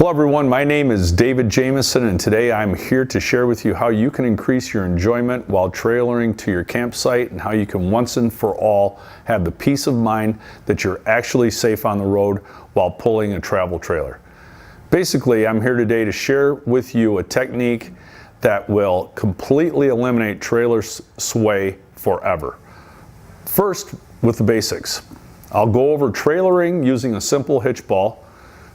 Hello everyone, my name is David Jamison and today I'm here to share with you how you can increase your enjoyment while trailering to your campsite and how you can once and for all have the peace of mind that you're actually safe on the road while pulling a travel trailer. Basically, I'm here today to share with you a technique that will completely eliminate trailer sway forever. First, with the basics. I'll go over trailering using a simple hitch ball,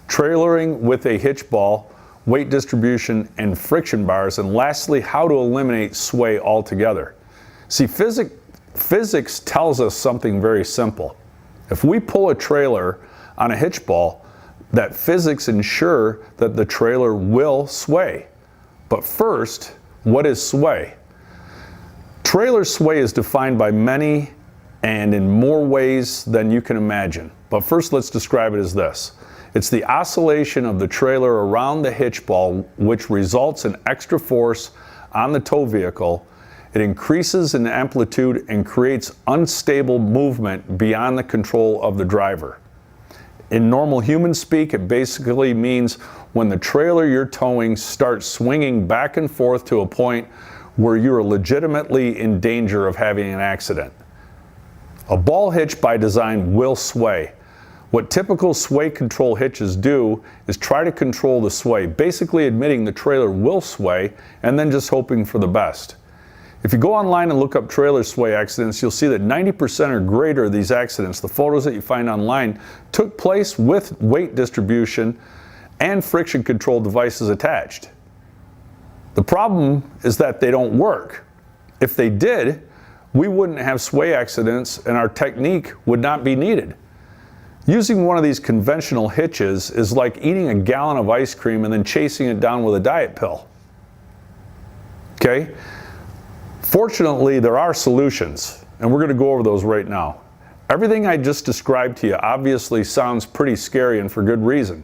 trailering with a hitch ball, weight distribution, and friction bars, and lastly, how to eliminate sway altogether. See, physics tells us something very simple. If we pull a trailer on a hitch ball, that physics ensure that the trailer will sway. But first, what is sway? Trailer sway is defined by many and in more ways than you can imagine. But first, let's describe it as this. It's the oscillation of the trailer around the hitch ball which results in extra force on the tow vehicle. It increases in amplitude and creates unstable movement beyond the control of the driver. In normal human speak, it basically means when the trailer you're towing starts swinging back and forth to a point where you're legitimately in danger of having an accident. A ball hitch by design will sway. What typical sway control hitches do is try to control the sway, basically admitting the trailer will sway and then just hoping for the best. If you go online and look up trailer sway accidents, you'll see that 90% or greater of these accidents, the photos that you find online, took place with weight distribution and friction control devices attached. The problem is that they don't work. If they did, we wouldn't have sway accidents and our technique would not be needed. Using one of these conventional hitches is like eating a gallon of ice cream and then chasing it down with a diet pill. Okay? Fortunately, there are solutions, and we're going to go over those right now. Everything I just described to you obviously sounds pretty scary and for good reason.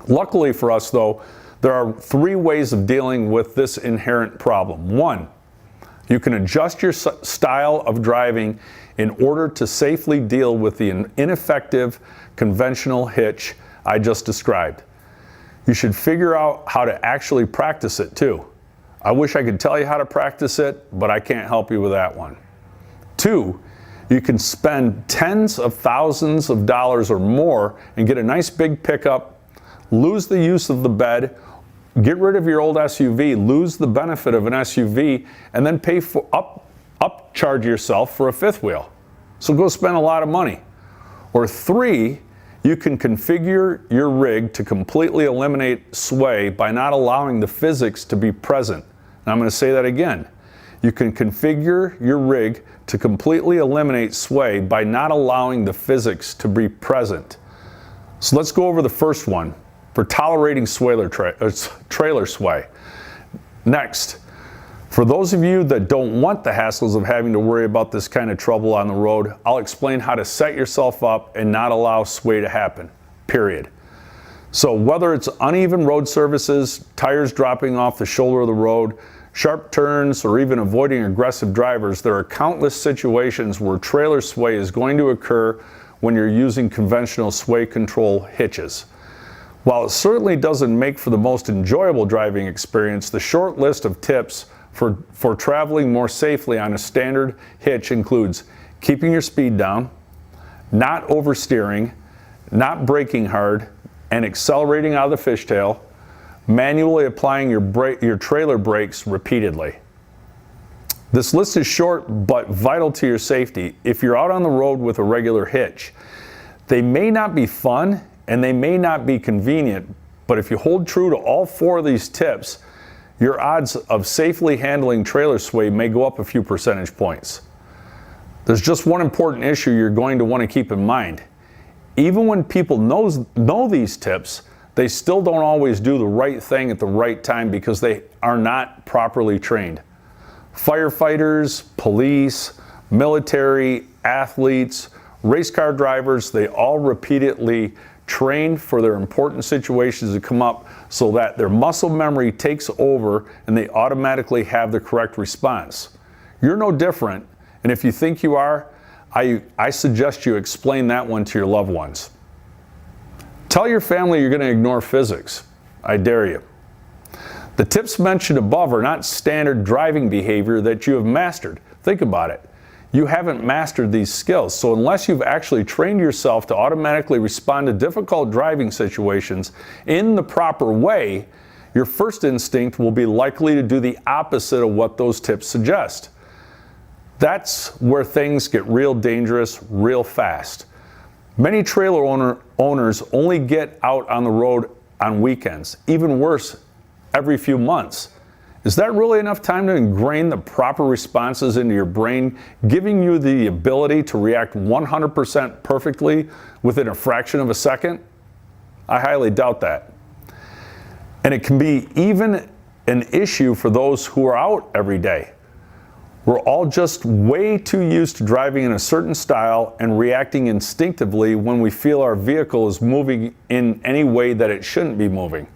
Luckily for us, though, there are 3 ways of dealing with this inherent problem. 1, you can adjust your style of driving in order to safely deal with the ineffective conventional hitch I just described. You should figure out how to actually practice it too. I wish I could tell you how to practice it, but I can't help you with that one. 2, you can spend tens of thousands of dollars or more and get a nice big pickup, lose the use of the bed, get rid of your old SUV, lose the benefit of an SUV, and then pay for upcharge yourself for a 5th wheel. So go spend a lot of money. Or 3, you can configure your rig to completely eliminate sway by not allowing the physics to be present. And I'm going to say that again. You can configure your rig to completely eliminate sway by not allowing the physics to be present. So let's go over the first one for tolerating trailer sway. Next, for those of you that don't want the hassles of having to worry about this kind of trouble on the road, I'll explain how to set yourself up and not allow sway to happen, period. So whether it's uneven road surfaces, tires dropping off the shoulder of the road, sharp turns, or even avoiding aggressive drivers, there are countless situations where trailer sway is going to occur when you're using conventional sway control hitches. While it certainly doesn't make for the most enjoyable driving experience, the short list of tips for traveling more safely on a standard hitch includes keeping your speed down, not oversteering, not braking hard, and accelerating out of the fishtail, manually applying your trailer brakes repeatedly. This list is short but vital to your safety. If you're out on the road with a regular hitch, they may not be fun and they may not be convenient, but if you hold true to all 4 of these tips, your odds of safely handling trailer sway may go up a few percentage points. There's just one important issue you're going to want to keep in mind. Even when people know these tips, they still don't always do the right thing at the right time because they are not properly trained. Firefighters, police, military, athletes, race car drivers, they all repeatedly train for their important situations to come up so that their muscle memory takes over and they automatically have the correct response. You're no different, and if you think you are, I suggest you explain that one to your loved ones. Tell your family you're going to ignore physics. I dare you. The tips mentioned above are not standard driving behavior that you have mastered. Think about it. You haven't mastered these skills, so unless you've actually trained yourself to automatically respond to difficult driving situations in the proper way, your first instinct will be likely to do the opposite of what those tips suggest. That's where things get real dangerous real fast. Many trailer owners only get out on the road on weekends, even worse, every few months. Is that really enough time to ingrain the proper responses into your brain, giving you the ability to react 100% perfectly within a fraction of a second? I highly doubt that. And it can be even an issue for those who are out every day. We're all just way too used to driving in a certain style and reacting instinctively when we feel our vehicle is moving in any way that it shouldn't be moving.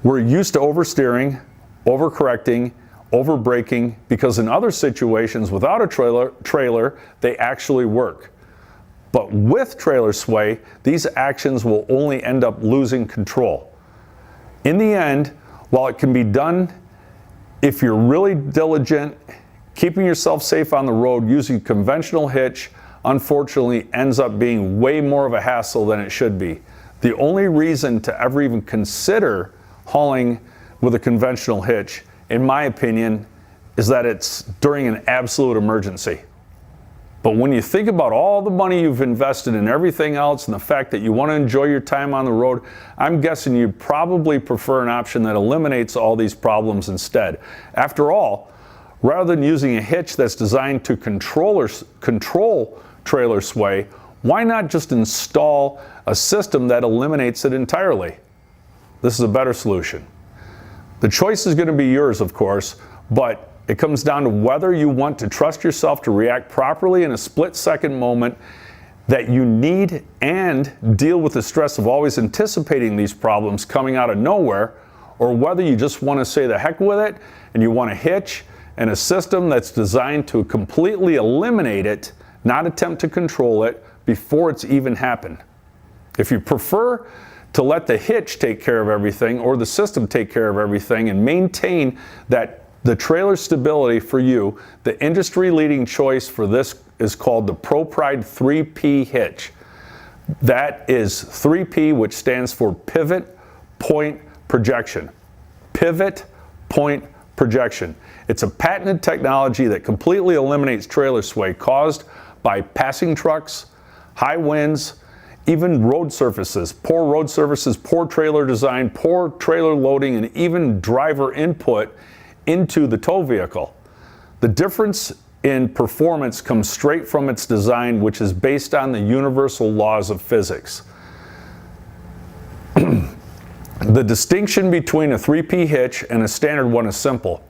We're used to oversteering, overcorrecting, overbraking, because in other situations without a trailer, they actually work. But with trailer sway, these actions will only end up losing control. In the end, while it can be done if you're really diligent, keeping yourself safe on the road using conventional hitch, unfortunately, ends up being way more of a hassle than it should be. The only reason to ever even consider hauling with a conventional hitch, in my opinion, is that it's during an absolute emergency. But when you think about all the money you've invested in everything else and the fact that you want to enjoy your time on the road, I'm guessing you'd probably prefer an option that eliminates all these problems instead. After all, rather than using a hitch that's designed to control trailer sway, why not just install a system that eliminates it entirely? This is a better solution. The choice is going to be yours, of course, but it comes down to whether you want to trust yourself to react properly in a split-second moment that you need and deal with the stress of always anticipating these problems coming out of nowhere, or whether you just want to say the heck with it and you want a hitch and a system that's designed to completely eliminate it, not attempt to control it before it's even happened. If you prefer to let the hitch take care of everything or the system take care of everything and maintain that the trailer stability for you, the industry-leading choice for this is called the Propriet 3P hitch. That is 3P, which stands for pivot, point, projection. Pivot, point, projection. It's a patented technology that completely eliminates trailer sway caused by passing trucks, high winds, even road surfaces, poor trailer design, poor trailer loading, and even driver input into the tow vehicle. The difference in performance comes straight from its design, which is based on the universal laws of physics. The distinction between a 3P hitch and a standard one is simple.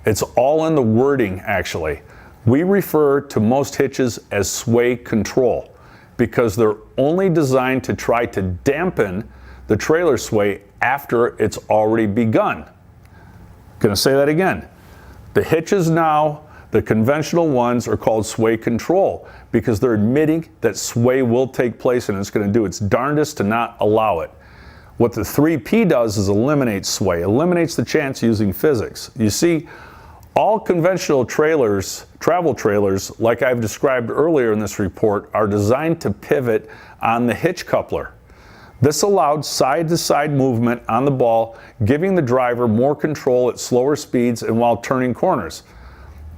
It's all in the wording, actually. We refer to most hitches as sway control because they're only designed to try to dampen the trailer sway after it's already begun. I'm going to say that again. The hitches now, the conventional ones, are called sway control because they're admitting that sway will take place and it's going to do its darndest to not allow it. What the 3P does is eliminate sway, eliminates the chance using physics. You see, all conventional trailers, travel trailers, like I've described earlier in this report, are designed to pivot on the hitch coupler. This allowed side-to-side movement on the ball, giving the driver more control at slower speeds and while turning corners.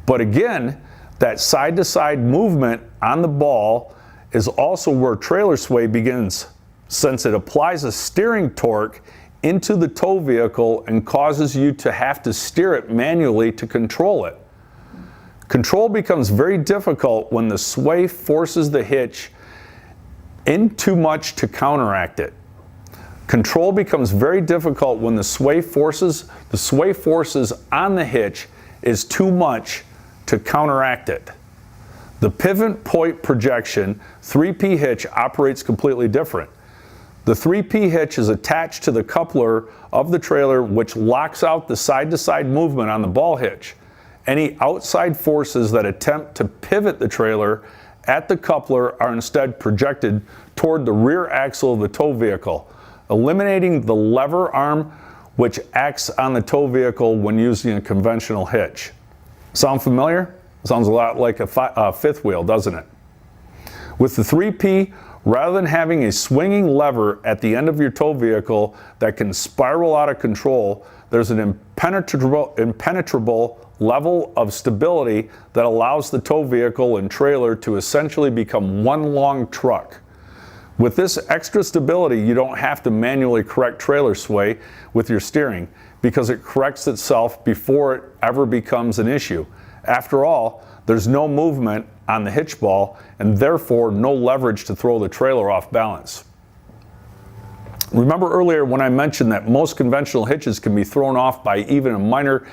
But again, that side-to-side movement on the ball is also where trailer sway begins, since it applies a steering torque into the tow vehicle and causes you to have to steer it manually to control it. Control becomes very difficult when the sway forces the hitch in too much to counteract it. Control becomes very difficult when the sway forces on the hitch is too much to counteract it. The pivot point projection 3P hitch operates completely different. The 3P hitch is attached to the coupler of the trailer, which locks out the side-to-side movement on the ball hitch. Any outside forces that attempt to pivot the trailer at the coupler are instead projected toward the rear axle of the tow vehicle, eliminating the lever arm which acts on the tow vehicle when using a conventional hitch. Sound familiar? Sounds a lot like a fifth wheel, doesn't it? With the 3P, rather than having a swinging lever at the end of your tow vehicle that can spiral out of control, there's an impenetrable level of stability that allows the tow vehicle and trailer to essentially become one long truck. With this extra stability, you don't have to manually correct trailer sway with your steering because it corrects itself before it ever becomes an issue. After all, there's no movement on the hitch ball and therefore no leverage to throw the trailer off balance. Remember earlier when I mentioned that most conventional hitches can be thrown off by even a minor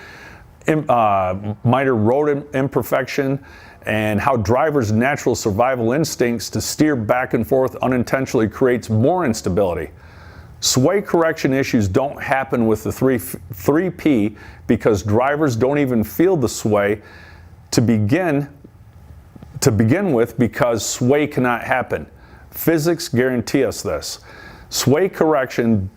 road imperfection, and how drivers' natural survival instincts to steer back and forth unintentionally creates more instability. Sway correction issues don't happen with the 3P because drivers don't even feel the sway to begin with because sway cannot happen. Physics guarantee us this. Sway correction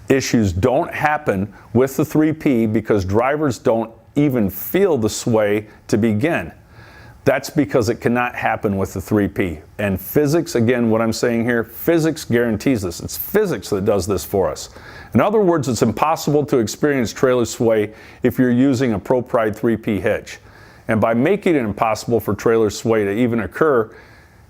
issues don't happen with the 3P because drivers don't even feel the sway to begin. That's because it cannot happen with the 3P. And physics, again, what I'm saying here, physics guarantees this. It's physics that does this for us. In other words, it's impossible to experience trailer sway if you're using a Propriet 3P hitch. And by making it impossible for trailer sway to even occur,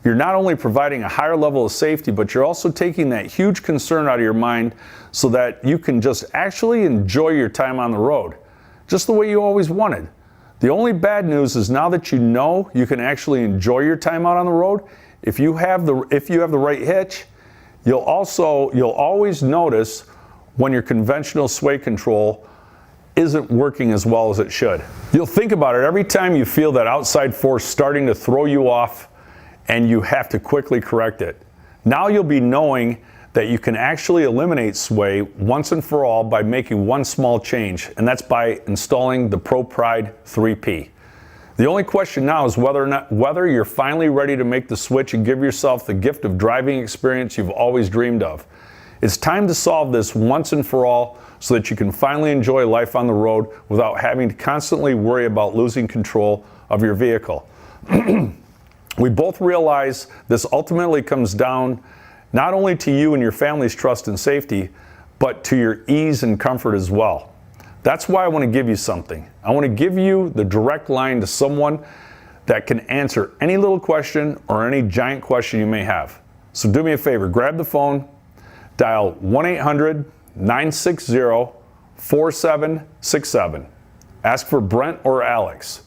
you're not only providing a higher level of safety, but you're also taking that huge concern out of your mind so that you can just actually enjoy your time on the road, just the way you always wanted. The only bad news is now that you know you can actually enjoy your time out on the road, if you have the right hitch, you'll always notice when your conventional sway control isn't working as well as it should. You'll think about it every time you feel that outside force starting to throw you off and you have to quickly correct it. Now you'll be knowing that you can actually eliminate sway once and for all by making one small change, and that's by installing the Propriet 3P. The only question now is whether you're finally ready to make the switch and give yourself the gift of driving experience you've always dreamed of. It's time to solve this once and for all so that you can finally enjoy life on the road without having to constantly worry about losing control of your vehicle. We both realize this ultimately comes down not only to you and your family's trust and safety, but to your ease and comfort as well. That's why I want to give you something. I want to give you the direct line to someone that can answer any little question or any giant question you may have. So do me a favor, grab the phone, dial 1-800-960-4767. Ask for Brent or Alex,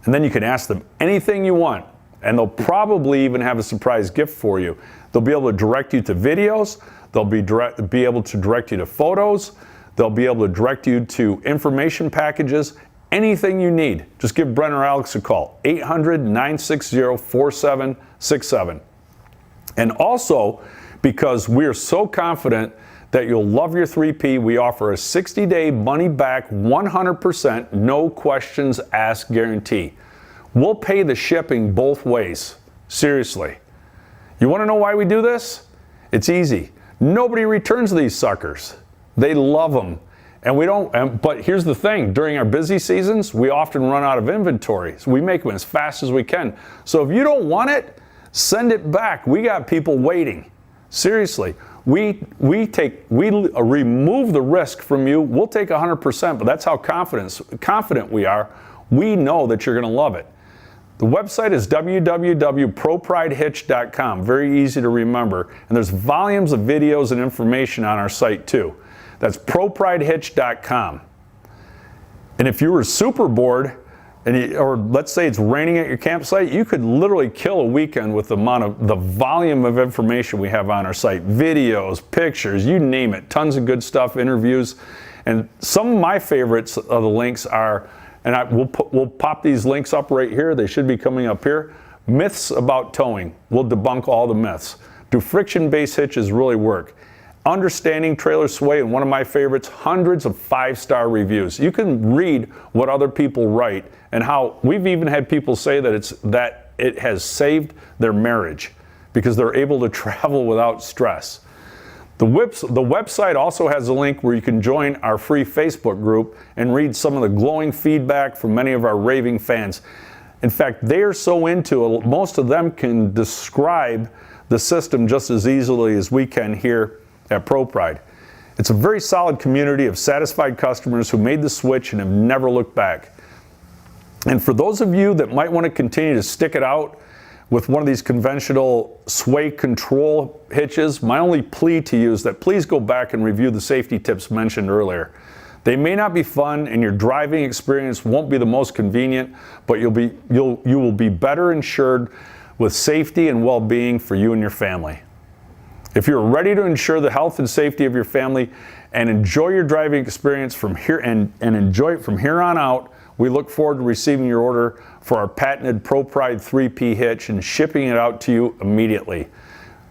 and then you can ask them anything you want, and they'll probably even have a surprise gift for you. They'll be able to direct you to videos, they'll be able to direct you to photos, they'll be able to direct you to information packages, anything you need. Just give Brent or Alex a call, 800-960-4767. And also, because we're so confident that you'll love your 3P, we offer a 60-day money-back, 100% no questions asked guarantee. We'll pay the shipping both ways. Seriously. You want to know why we do this? It's easy. Nobody returns these suckers. They love them. And we don't, but here's the thing, during our busy seasons, we often run out of inventory. So we make them as fast as we can. So if you don't want it, send it back. We got people waiting. Seriously. We remove the risk from you. We'll take 100%, but that's how confident we are. We know that you're going to love it. The website is www.propriethitch.com. Very easy to remember. And there's volumes of videos and information on our site too. That's propriethitch.com. And if you were super bored, or let's say it's raining at your campsite, you could literally kill a weekend with the volume of information we have on our site. Videos, pictures, you name it. Tons of good stuff, interviews. And some of my favorites of the links are, and we'll pop these links up right here. They should be coming up here. Myths about towing. We'll debunk all the myths. Do friction-based hitches really work? Understanding trailer sway, and one of my favorites, hundreds of 5-star reviews. You can read what other people write and how we've even had people say that it has saved their marriage because they're able to travel without stress. The website also has a link where you can join our free Facebook group and read some of the glowing feedback from many of our raving fans. In fact, they are so into it, most of them can describe the system just as easily as we can here at Propriet. It's a very solid community of satisfied customers who made the switch and have never looked back. And for those of you that might want to continue to stick it out with one of these conventional sway control hitches, my only plea to you is that please go back and review the safety tips mentioned earlier. They may not be fun and your driving experience won't be the most convenient, but you will be better insured with safety and well-being for you and your family. If you're ready to ensure the health and safety of your family and enjoy your driving experience from here and enjoy it from here on out, we look forward to receiving your order for our patented Propriet 3P hitch and shipping it out to you immediately.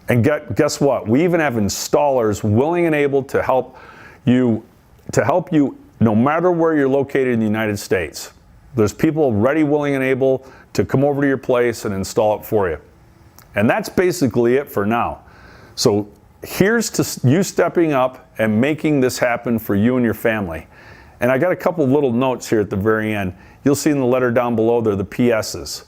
And guess what? We even have installers willing and able to help you no matter where you're located in the United States. There's people ready, willing, and able to come over to your place and install it for you. And that's basically it for now. So here's to you stepping up and making this happen for you and your family. And I got a couple of little notes here at the very end. You'll see in the letter down below there the PS's.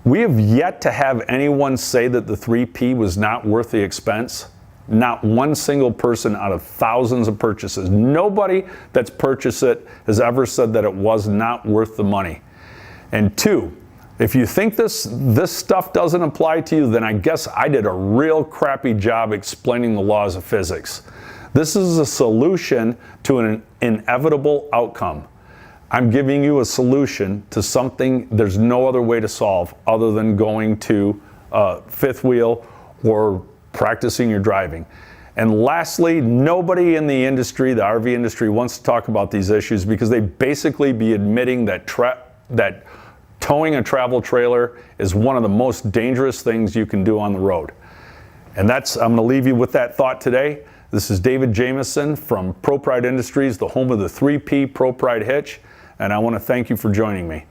We have yet to have anyone say that the 3P was not worth the expense. Not one single person out of thousands of purchases. Nobody that's purchased it has ever said that it was not worth the money. And two, if you think this stuff doesn't apply to you, then I guess I did a real crappy job explaining the laws of physics. This is a solution to an inevitable outcome. I'm giving you a solution to something there's no other way to solve other than going to fifth wheel or practicing your driving. And lastly, nobody in the industry, the RV industry, wants to talk about these issues because they basically be admitting that towing a travel trailer is one of the most dangerous things you can do on the road. And I'm going to leave you with that thought today. This is David Jamison from Propriet Industries, the home of the 3P Propriet hitch, and I want to thank you for joining me.